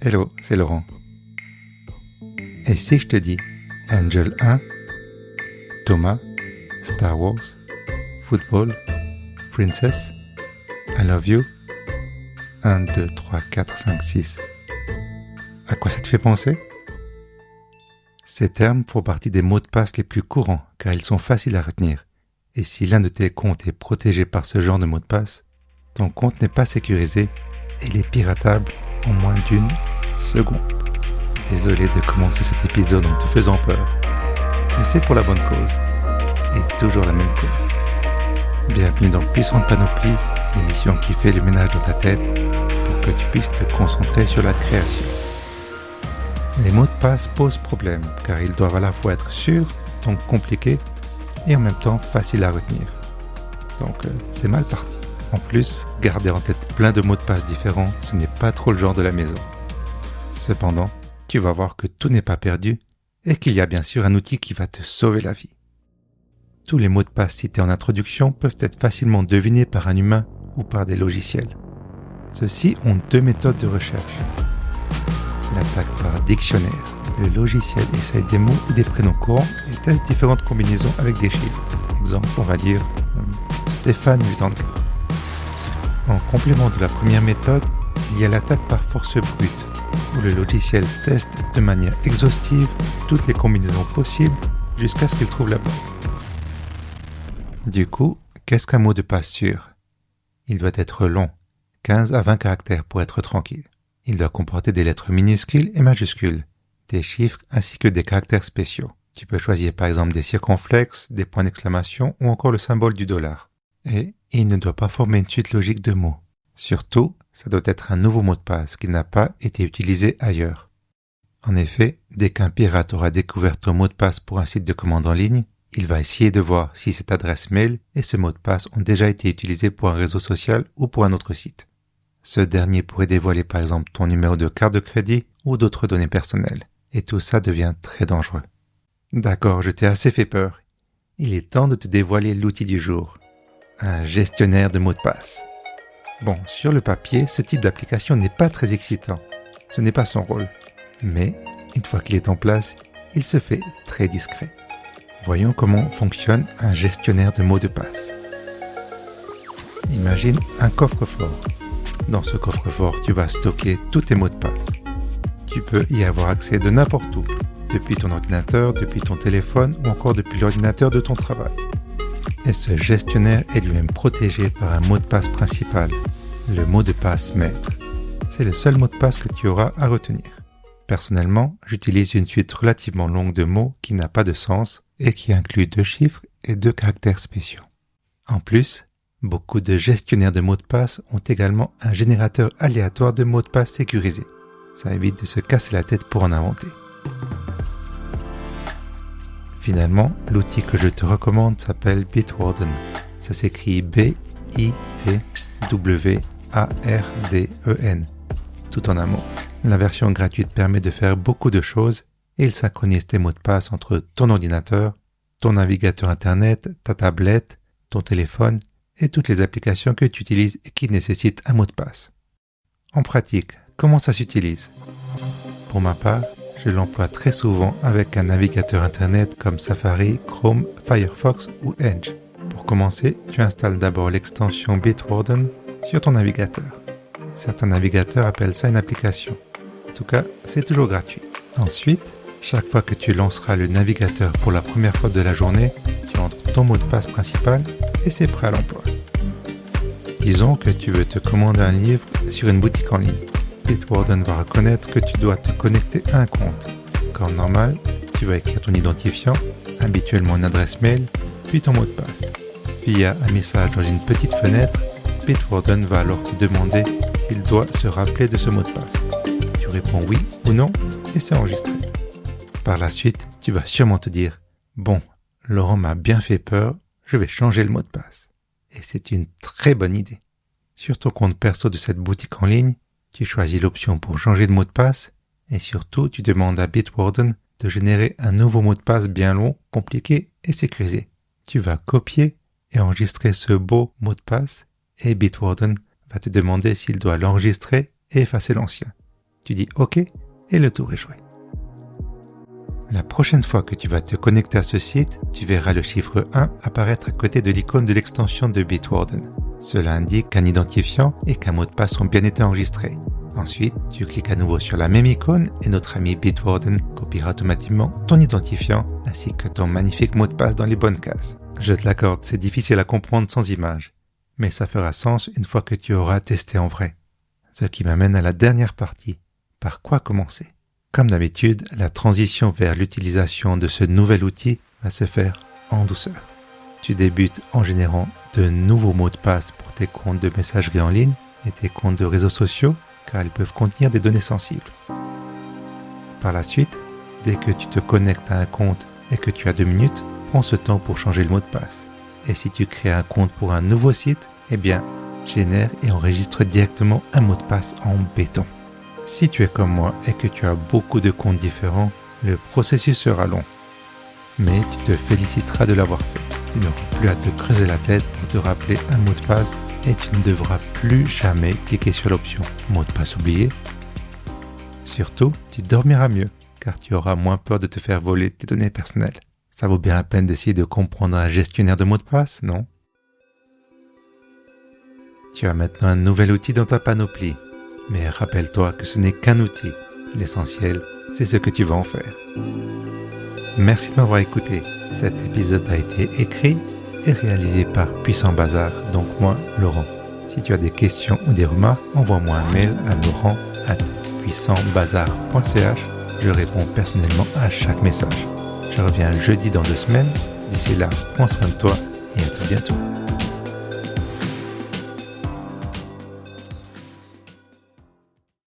Hello, c'est Laurent. Et si je te dis Angel 1, Thomas, Star Wars, Football, Princess, I Love You, 1, 2, 3, 4, 5, 6. À quoi ça te fait penser ? Ces termes font partie des mots de passe les plus courants car ils sont faciles à retenir. Et si l'un de tes comptes est protégé par ce genre de mot de passe, ton compte n'est pas sécurisé et il est piratable en moins d'une seconde. Désolé de commencer cet épisode en te faisant peur, mais c'est pour la bonne cause, et toujours la même cause. Bienvenue dans Puissante Panoplie, l'émission qui fait le ménage dans ta tête pour que tu puisses te concentrer sur la création. Les mots de passe posent problème car ils doivent à la fois être sûrs, donc compliqués, et en même temps faciles à retenir. Donc c'est mal parti. En plus, garder en tête plein de mots de passe différents, ce n'est pas trop le genre de la maison. Cependant, tu vas voir que tout n'est pas perdu et qu'il y a bien sûr un outil qui va te sauver la vie. Tous les mots de passe cités en introduction peuvent être facilement devinés par un humain ou par des logiciels. Ceux-ci ont deux méthodes de recherche. L'attaque par dictionnaire. Le logiciel essaye des mots ou des prénoms courants et teste différentes combinaisons avec des chiffres. Exemple, on va dire Stéphane 84. En complément de la première méthode, il y a l'attaque par force brute, où le logiciel teste de manière exhaustive toutes les combinaisons possibles jusqu'à ce qu'il trouve la bonne. Du coup, qu'est-ce qu'un mot de passe sûr ? Il doit être long, 15 à 20 caractères pour être tranquille. Il doit comporter des lettres minuscules et majuscules, des chiffres ainsi que des caractères spéciaux. Tu peux choisir par exemple des circonflexes, des points d'exclamation ou encore le symbole du $. Et il ne doit pas former une suite logique de mots. Surtout, ça doit être un nouveau mot de passe qui n'a pas été utilisé ailleurs. En effet, dès qu'un pirate aura découvert ton mot de passe pour un site de commande en ligne, il va essayer de voir si cette adresse mail et ce mot de passe ont déjà été utilisés pour un réseau social ou pour un autre site. Ce dernier pourrait dévoiler par exemple ton numéro de carte de crédit ou d'autres données personnelles. Et tout ça devient très dangereux. D'accord, je t'ai assez fait peur. Il est temps de te dévoiler l'outil du jour. Un gestionnaire de mots de passe. Bon, sur le papier, ce type d'application n'est pas très excitant. Ce n'est pas son rôle. Mais, une fois qu'il est en place, il se fait très discret. Voyons comment fonctionne un gestionnaire de mots de passe. Imagine un coffre-fort. Dans ce coffre-fort, tu vas stocker tous tes mots de passe. Tu peux y avoir accès de n'importe où, depuis ton ordinateur, depuis ton téléphone ou encore depuis l'ordinateur de ton travail. Et ce gestionnaire est lui-même protégé par un mot de passe principal, le mot de passe maître. C'est le seul mot de passe que tu auras à retenir. Personnellement, j'utilise une suite relativement longue de mots qui n'a pas de sens et qui inclut 2 chiffres et 2 caractères spéciaux. En plus, beaucoup de gestionnaires de mots de passe ont également un générateur aléatoire de mots de passe sécurisé. Ça évite de se casser la tête pour en inventer. Finalement, l'outil que je te recommande s'appelle Bitwarden. Ça s'écrit B-I-T-W-A-R-D-E-N, tout en un mot. La version gratuite permet de faire beaucoup de choses et il synchronise tes mots de passe entre ton ordinateur, ton navigateur internet, ta tablette, ton téléphone et toutes les applications que tu utilises et qui nécessitent un mot de passe. En pratique, comment ça s'utilise ? Pour ma part, je l'emploie très souvent avec un navigateur internet comme Safari, Chrome, Firefox ou Edge. Pour commencer, tu installes d'abord l'extension Bitwarden sur ton navigateur. Certains navigateurs appellent ça une application. En tout cas, c'est toujours gratuit. Ensuite, chaque fois que tu lanceras le navigateur pour la première fois de la journée, tu entres ton mot de passe principal et c'est prêt à l'emploi. Disons que tu veux te commander un livre sur une boutique en ligne. Bitwarden va reconnaître que tu dois te connecter à un compte. Comme normal, tu vas écrire ton identifiant, habituellement une adresse mail, puis ton mot de passe. Via un message dans une petite fenêtre, Bitwarden va alors te demander s'il doit se rappeler de ce mot de passe. Tu réponds oui ou non et c'est enregistré. Par la suite, tu vas sûrement te dire « Bon, Laurent m'a bien fait peur, je vais changer le mot de passe. » Et c'est une très bonne idée. Sur ton compte perso de cette boutique en ligne, tu choisis l'option pour changer de mot de passe et surtout tu demandes à Bitwarden de générer un nouveau mot de passe bien long, compliqué et sécurisé. Tu vas copier et enregistrer ce beau mot de passe et Bitwarden va te demander s'il doit l'enregistrer et effacer l'ancien. Tu dis OK et le tour est joué. La prochaine fois que tu vas te connecter à ce site, tu verras le chiffre 1 apparaître à côté de l'icône de l'extension de Bitwarden. Cela indique qu'un identifiant et qu'un mot de passe ont bien été enregistrés. Ensuite, tu cliques à nouveau sur la même icône et notre ami Bitwarden copiera automatiquement ton identifiant ainsi que ton magnifique mot de passe dans les bonnes cases. Je te l'accorde, c'est difficile à comprendre sans image, mais ça fera sens une fois que tu auras testé en vrai. Ce qui m'amène à la dernière partie. Par quoi commencer ? Comme d'habitude, la transition vers l'utilisation de ce nouvel outil va se faire en douceur. Tu débutes en générant de nouveaux mots de passe pour tes comptes de messagerie en ligne et tes comptes de réseaux sociaux, car ils peuvent contenir des données sensibles. Par la suite, dès que tu te connectes à un compte et que tu as 2 minutes, prends ce temps pour changer le mot de passe. Et si tu crées un compte pour un nouveau site, génère et enregistre directement un mot de passe en béton. Si tu es comme moi et que tu as beaucoup de comptes différents, le processus sera long. Mais tu te féliciteras de l'avoir fait. Tu n'auras plus à te creuser la tête pour te rappeler un mot de passe et tu ne devras plus jamais cliquer sur l'option « Mot de passe oublié ». Surtout, tu dormiras mieux car tu auras moins peur de te faire voler tes données personnelles. Ça vaut bien la peine d'essayer de comprendre un gestionnaire de mots de passe, non ? Tu as maintenant un nouvel outil dans ta panoplie. Mais rappelle-toi que ce n'est qu'un outil. L'essentiel, c'est ce que tu vas en faire. Merci de m'avoir écouté. Cet épisode a été écrit et réalisé par Puissant Bazar, donc moi, Laurent. Si tu as des questions ou des remarques, envoie-moi un mail à laurent@puissantbazar.ch. Je réponds personnellement à chaque message. Je reviens jeudi dans 2 semaines. D'ici là, prends soin de toi et à tout bientôt.